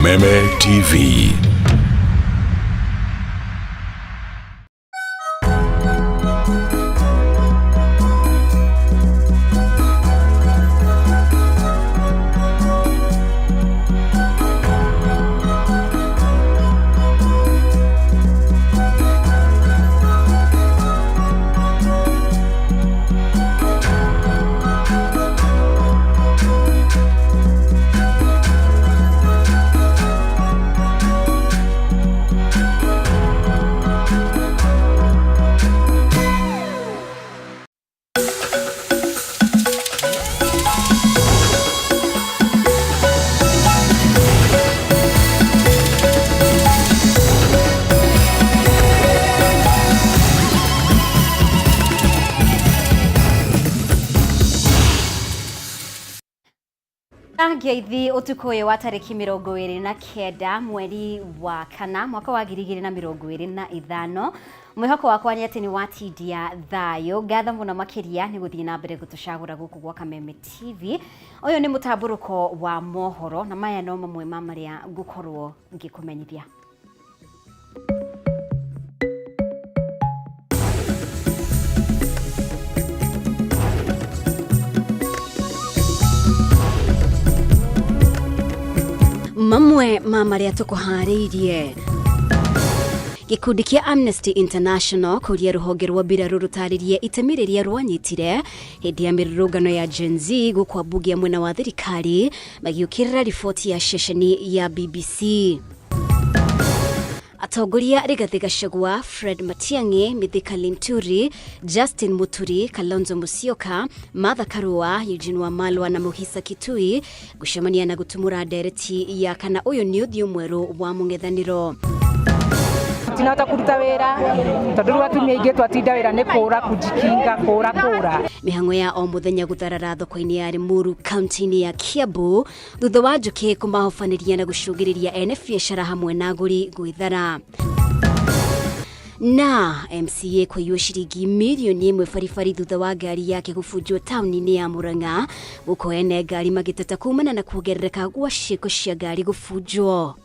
Meme TV. Ngeithi utuku uyu wa tariki 29 mweri wa kana mwaka wa 2025 mwihoko wakwa ni ati ni watindia thayo ngatho muno makiria ni guthii na mbere gutucagura guku gwa Meme TV. Uyu ni mutamburuko wa mohoro na maya no mamwe ma maria ngukorwo ngikumenyithia. Mamwe ma maria tukuhariirie. Gikundi kia Amnesty International kuria ruhonge rwa mbiraru rutaririe itemi riria rwanyitire hindi ya mirurungano ya Gen Z gukwa bunge mwena wa thirikari magiukirira riboti ya ceceni ya BBC. Atongoria Rigathi Gachagua, Fred Matiang'i, Mithika Linturi, Justin Muturi, Kalonzo Musyoka, Martha Karua, Eugene Wamalwa na Muhisa Kitui gucemania na gutumura ndereti ya kana uyu ni uthio mweru wa mung'ethaniro. Tinahota kuruta wira tondu riu atumia ingi twatinda wira ni kura kujikinga kura mihango ya o muthenya gutharara thoko-ini ya Limuru kaunti-ini ya Kiambu thutha wa njuki kumahofaniria na gucungiriria ene biashara hamwe na aguri gwithara. Na MCA kwaiywo ciringi milioni 1 baribari thutha wa ngari yake gubunjwo tauni-ini ya Murang'a guko ene ngari magiteta kumana na kuongerereka gwa ciiko cia ngari gubunjwo.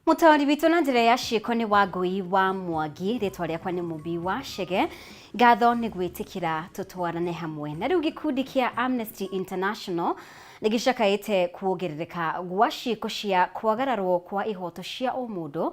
Mutawari witu na njira ya ciiko ni Wangui wa Mwangi, ritwa riakwa ni Mubi wa Chege. Ngatho ni gwitikira tutwarane hamwe. Na riu gikundi kia Amnesty International nigicakaite kuongerereka gwa ciiko cia kwagararwo kwa ihoto cia umundu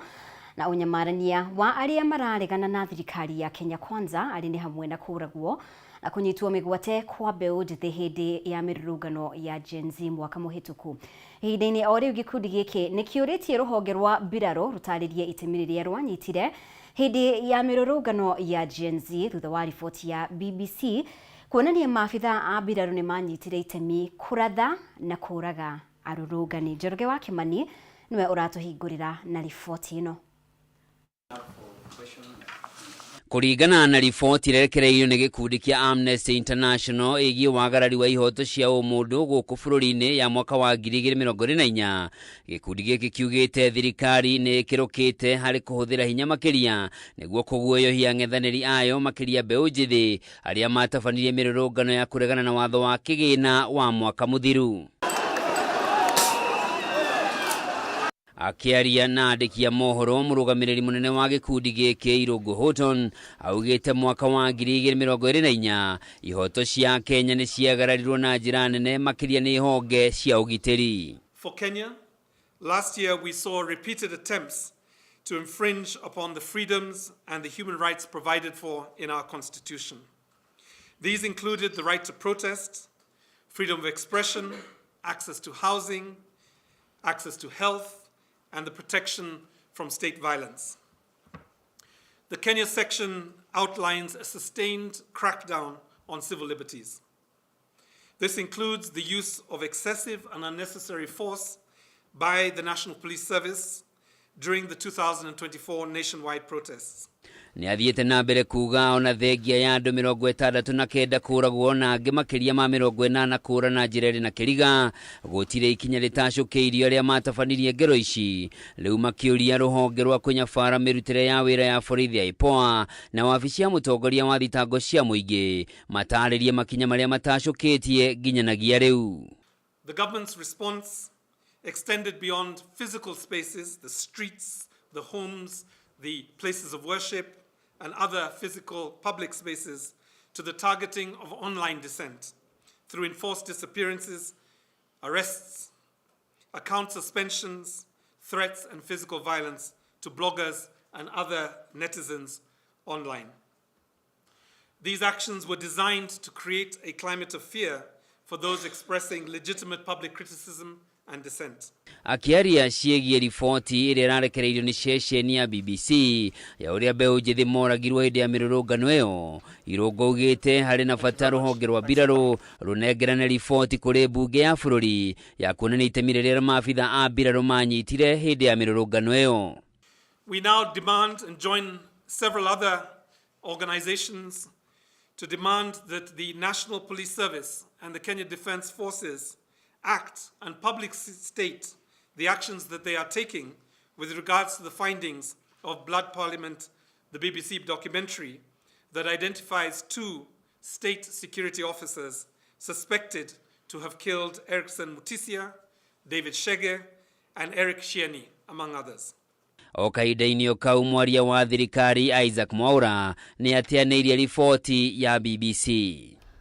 na unyamarania wa aria mararegana na thirikari ya Kenya Kwanza ari ni hamwe na kuragwo na kunyitwo migwate kwa mbeũ njĩthĩ hindi ya mirurungano ya Gen Z mwaka muhituku. Ihinda-inĩ o riu gikundi giki nikiuritie ruhonge rwa mbiraro rutaririe itemi riria rwanyitire hindi ya mirurungano ya Gen Z thutha wa riboti ya BBC kuonania maabitha a mbiraro ni manyitire itemi kuratha na kuraga arurungani. Njoroge wa Kimani niwe uratuhingurira na riboti ino. Kuringana na riboti irekereirio ni gikundi kia Amnesty International igi wagarari wa ihoto cia umundu guku bururi-ini ya mwaka wa 2024 gikundi giki kiugite thirikari ni kirukite hari kuhuthira hinya makiria niguo kuguoyohia ng'ethaniri ayo makiria mbeũ njithi aria matabanirie mirurungano ya kuregana na watho wa kigina wa mwaka muthiru. Akiaria na andiki ya mohoro murugamiriri munene wa gikundi giki Irungu Houghton augite mwaka wa 2024 ihoto cia Kenya ni ciagararirwo na njira nene makiria ni honge cia ugitiri. For Kenya, last year we saw repeated attempts to infringe upon the freedoms and the human rights provided for in our constitution. These included the right to protest, freedom of expression, access to housing, access to health, and the protection from state violence. The Kenya section outlines a sustained crackdown on civil liberties. This includes the use of excessive and unnecessary force by the National Police Service, during the 2024 nationwide protests. Nĩ athiĩte na mbere kuga ona thengia ya andũ 69 kũragwo na angĩ makĩria ma 80 kũra na njĩra ĩrĩ na kĩriga gũtirĩ ikinya rĩtacũkĩirio arĩa matabanirie ngero ici. Rĩu makĩũria rũhonge rwa kũnyabara mĩrutĩre ya wĩra ya borithi ya IPOA na wabici ya mũtongoria wa thitango cia mũingĩ matarĩrie makinya marĩa matacũkĩtie nginyanagia rĩu. The government's response extended beyond physical spaces, the streets, the homes, the places of worship, and other physical public spaces, to the targeting of online dissent through enforced disappearances, arrests, account suspensions, threats, and physical violence to bloggers and other netizens online. These actions were designed to create a climate of fear for those expressing legitimate public criticism and dissent. Akiaria ciĩgiĩ riboti ĩrĩa ĩrarekereirio nĩ ceceni ya BBC ya ũrĩa mbeũ njĩthĩ moragirwo hĩndĩ ya mĩrũrũngano ĩyo, Irũngo augĩte harĩ na bata rũhonge rwa mbirarũ rũnengerane riboti kũrĩ mbunge ya bũrũri ya kuonania itemi rĩrĩa maabitha a mbirarũ manyitire hĩndĩ ya mĩrũrũngano ĩyo. We now demand and join several other organizations to demand that the National Police Service and the Kenya Defence Forces act and publicly state the actions that they are taking with regards to the findings of Blood Parliament, the BBC documentary that identifies 2 state security officers suspected to have killed Erickson Mutisia, David Shege, and Eric Shieni, among others. O kahinda-inĩ o kau mwaria wa thirikari Isaac Mwaura nĩ atianĩirie riboti ya BBC.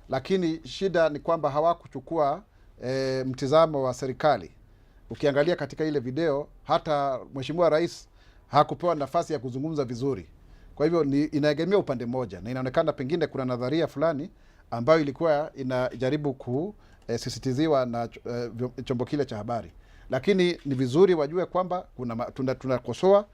Lakini shida ni kwamba hawakuchukua mtizamo wa serikali. Ukiangalia katika ile video hata Mheshimiwa Rais hakupewa nafasi ya kuzungumza vizuri. Kwa hivyo inaegemea upande mmoja na inaonekana pengine kuna nadharia fulani ambayo ilikuwa inajaribu kusisitiziwa na chombo kile cha habari. Lakini ni vizuri wajue kwamba tunakosoa,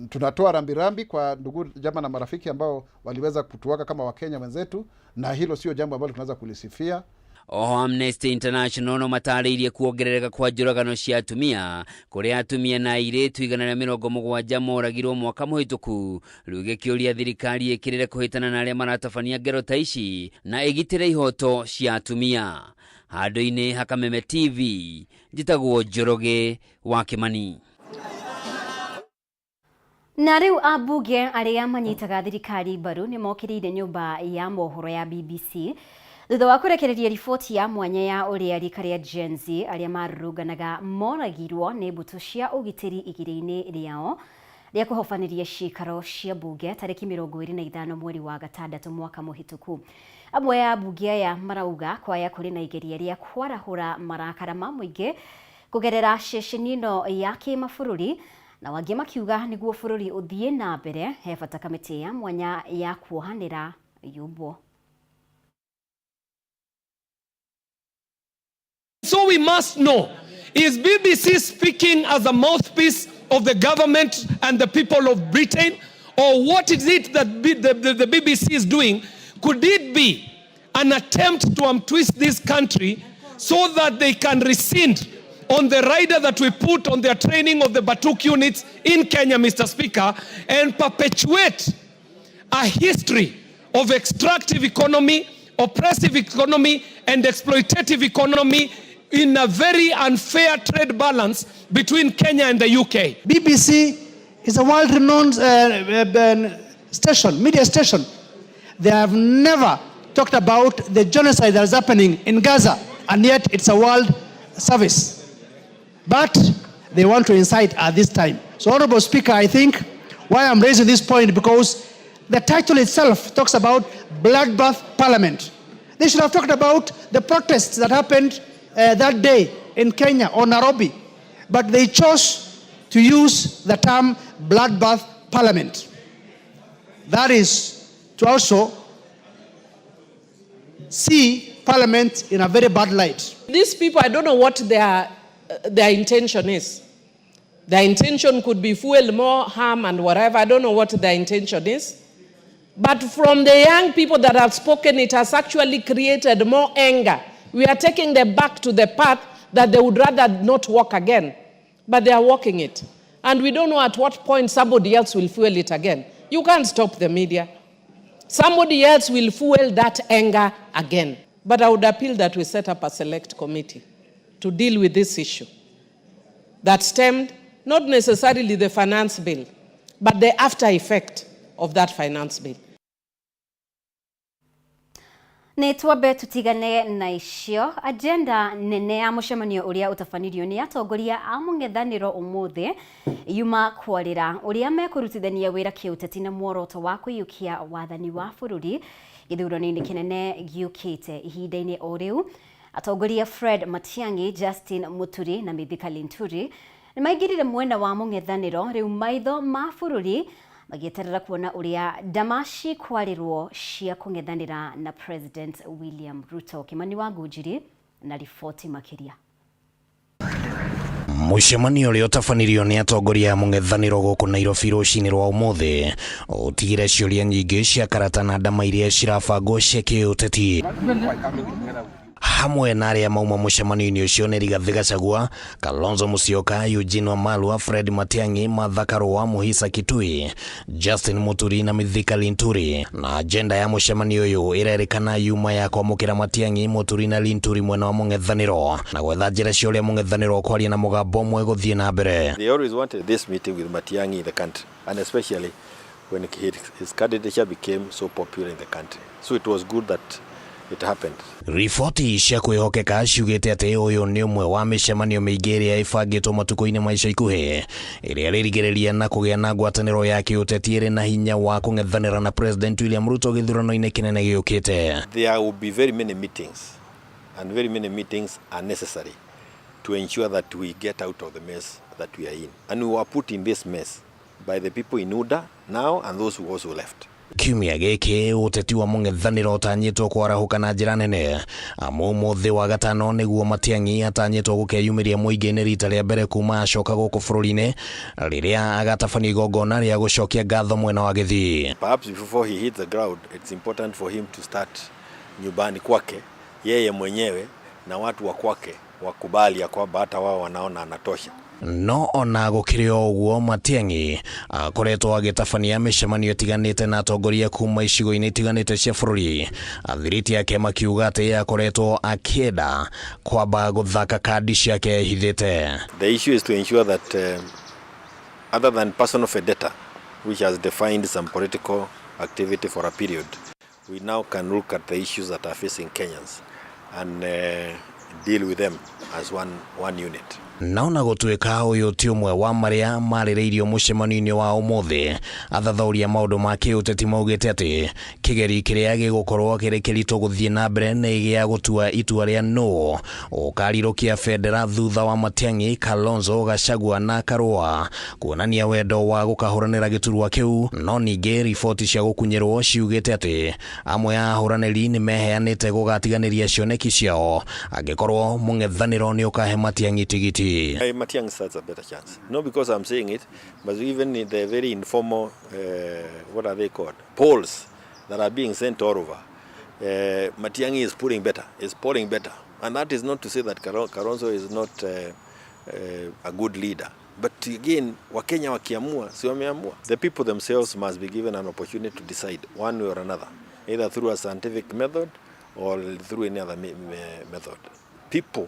tunatoa rambirambi kwa ndugu jamaa na marafiki ambao waliweza kutuwaka kama Wakenya wenzetu, na hilo sio jambo ambalo tunaweza kulisifia. Amnesty International no matarĩirie kuongerereka kwa njũragano cia atumia kũrĩa atumia na airĩtu 170 moragirwo mwaka mũhĩtũku, rĩu gĩkĩũria thirikari ĩkĩrĩre kũhĩtana na arĩa maratabania ngero ta ici na ĩgitĩre ihoto cia atumia. Handũ-inĩ ha Kameme TV, njĩtagwo Njoroge wa Kĩmani. Na rĩu ambunge arĩa manyitaga thirikari mbaru nĩ mokĩrĩire nyũmba ya mohoro ya BBC thutha wa kũrekereria riboti ya mwanya ya ũrĩa rika rĩa Gen Z arĩa marũrũnganaga moragirwo nĩ mbũtũ cia ũgitĩri igĩrĩ-inĩ rĩao rĩa kũhobanĩria ciikaro cia mbunge tarĩki 25 mweri wa gatandatũ mwaka mũhĩtũku. Amwe ya ambunge aya marauga kwaya kũrĩ na igeria rĩa kwarahũra marakara ma mũingĩ kũgerera ceceni ĩno ya kĩmabũrũri, na wangĩ makiuga nĩguo bũrũri ũthiĩ na mbere he bata kamĩtĩ ya mwanya ya kuohanĩra yumbwo. So we must know, is BBC speaking as a mouthpiece of the government and the people of Britain, or what is it that the BBC is doing? Could it be an attempt to untwist this country so that they can rescind on the rider that we put on their training of the Batuk units in Kenya, Mr. Speaker, and perpetuate a history of extractive economy, oppressive economy, and exploitative economy in a very unfair trade balance between Kenya and the UK. BBC is a world-renowned station, media station. They have never talked about the genocide that is happening in Gaza, and yet it's a world service. But they want to incite at this time. So, Honorable Speaker, I think why I'm raising this point, because the title itself talks about bloodbath parliament. They should have talked about the protests that happened that day in Kenya or Nairobi, but they chose to use the term bloodbath parliament. That is to also see parliament in a very bad light. These people, I don't know what their intention is. Their intention could be fuel more harm and whatever. I don't know what their intention is. But from the young people that have spoken, it has actually created more anger. We are taking them back to the path that they would rather not walk again, but they are walking it. And and we don't know at what point somebody else will fuel it again. You can't stop the media. Somebody else will fuel that anger again. But I would appeal that we set up a select committee to deal with this issue that stemmed not necessarily the finance bill, but the after effect of that finance bill. Nitwabe tutigane na icio agenda nene ya mucemanio uria utafanirio ni atongoria a mung'ethaniro umuthi yuma kwarira uria mekurutithania wira kiuteti na muoroto wa kuyukia wathani wa bururi githurano-ini kinene giukite ihinda-ini o riu. Atongoria Fred Matiang'i, Justin Muturi na Mithika Linturi nimaingirire mwena wa mung'ethaniro riu maitho ma bururi magieterera kuona uria damashi kwarirwo cia kung'ethanira na President William Ruto. Kimani wa Ngujiri na riboti makiria. Mucemanio uria utafanirio ni atongoria mung'ethaniro guku Nairobi rucini rwa umuthi utigire ciuria nyingi cia karata na ndama iria cirabangwo cia kiuteti. Hamwe na aria mauma mucemanio-ini ucio ni Rigathi Gachagua, Kalonzo Musyoka, Eugene Wamalwa, Fred Matiang'i, Martha Karua, Muhisa Kitui, Justin Muturi na Mithika Linturi. Na agenda ya mucemanio uyu irerikana yuma ya kwamukira Matiang'i, Muturi na Linturi mwena wa mung'ethaniro na gwetha njira cia uria mung'ethaniro kwaria na mugabo umwe guthie na mbere. They always wanted this meeting with Matiang'i in the country, and especially when his candidature became so popular in the country. So it was good that it happened. Riboti cia kwihokeka ciugite ati uyu ni umwe wa micemanio miingi iria ibangitwo matuko-ini ma ica ikuhi iria ririgiriria na kugia na ngwataniro ya kiuteti iri na hinya wa kung'ethanira na President William Ruto githurano-ini kinene giukite. There will be very many meetings, and very many meetings are necessary to ensure that we get out of the mess that we are in. And we were put in this mess by the people in UDA now and those who also left. Kiumia giki uteti wa mung'ethaniro utanyitwo kwarahuka na njira nene amu umuthi wa gatano niguo Matiang'i atanyitwo gukeyumiria muingi-ini rita ria mbere kuma acoka guku bururi-ini riria agatafanio igongona ria gucokia ngatho mwena wa Githii. Perhaps before he hits the ground, it's important for him to start nyumbani kwake yeye mwenyewe na watu wa kwake wakubali ya kwamba hata wao wanaona anatosha. No ona gukiri uguo Matiang'i akoretwo agitabania micemanio itiganite na atongoria kuma icigo-ini itiganite cia bururi. Athiriti yake makiuga ati akoretwo akienda kwamba guthaka kandi ciake hithite. The issue is to ensure that other than personal vendetta, which has defined some political activity for a period, we now can look at the issues that are facing Kenyans and deal with them as one unit. Naona gutwika uyu ti umwe wa maria marireirio mucemanio-ini wa umuthi. Athathauria maundu ma kiuteti maugite ati kigeri kiria gigukorwo kiri kirito guthie na mbere ni gia gutua itua ria no ukarirukia federa thutha wa Matiang'i, Kalonzo, Gachagua na Karua kuonania wendo wa gukahuranira giturwa kiu. No ningi riboti cia gukunyirwo ciugite ati amwe a ahuraniri ni meheanite gugatiganiria cioneki ciao angikorwo mung'ethaniro ni ukahe Matiang'i tigiti. Matiang'i stands a better chance. Not because I'm saying it, but even in the very informal, what are they called? Polls that are being sent all over. Matiang'i is polling better. And that is not to say that Kalonzo is not a good leader. But again, Wakenya wakiamua, si wameamua. The people themselves must be given an opportunity to decide one way or another, either through a scientific method or through any other method. People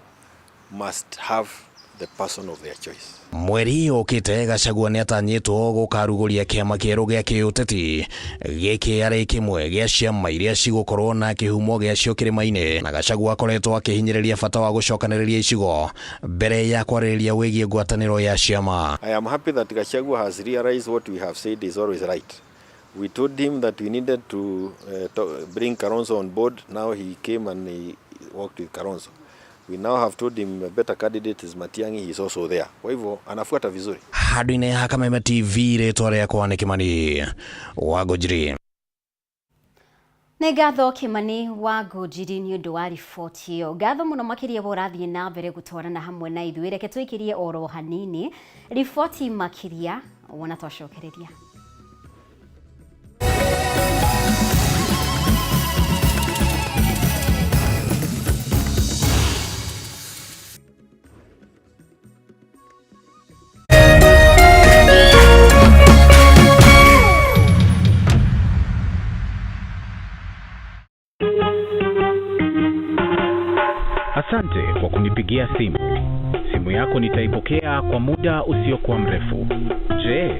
must have the person of their choice. Mweri ukite Gachagua ni atanyitwo gukaruguria kiama kieru gia kiuteti giki ari kimwe gia ciama iria cigukorwo na kihumo gia cio kirima-ini, na Gachagua akoretwo akihinyiriria bata wa gucokaniriria icigo mbere ya kwaririria wigie ngwataniro ya ciama. I am happy that Gachagua has realized what we have said is always right. We told him that we needed to bring Kalonzo on board. Now he came and he worked with Kalonzo. We now have told him a better candidate is Matiang'i, he's also there. Kwa hivyo anafuata vizuri. Hadine Hakameme TV ritwa riakwa ni Kimani wa Ngujiri. Nĩ ngatho Kimani wa Ngujiri nĩ ũndũ wa riboti ĩyo. Ngatho mũno makĩria ũrathiĩ na mbere gũtwarana hamwe na ithuĩ. Reke tũikirie oro hanini riboti makĩria wona twacokereria. kupigia simu. Simu yako nitaipokea kwa muda usiokuwa mrefu. Je,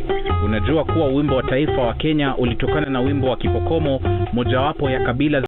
unajua kuwa wimbo wa taifa wa Kenya ulitokana na wimbo wa Kipokomo, mojawapo ya kabila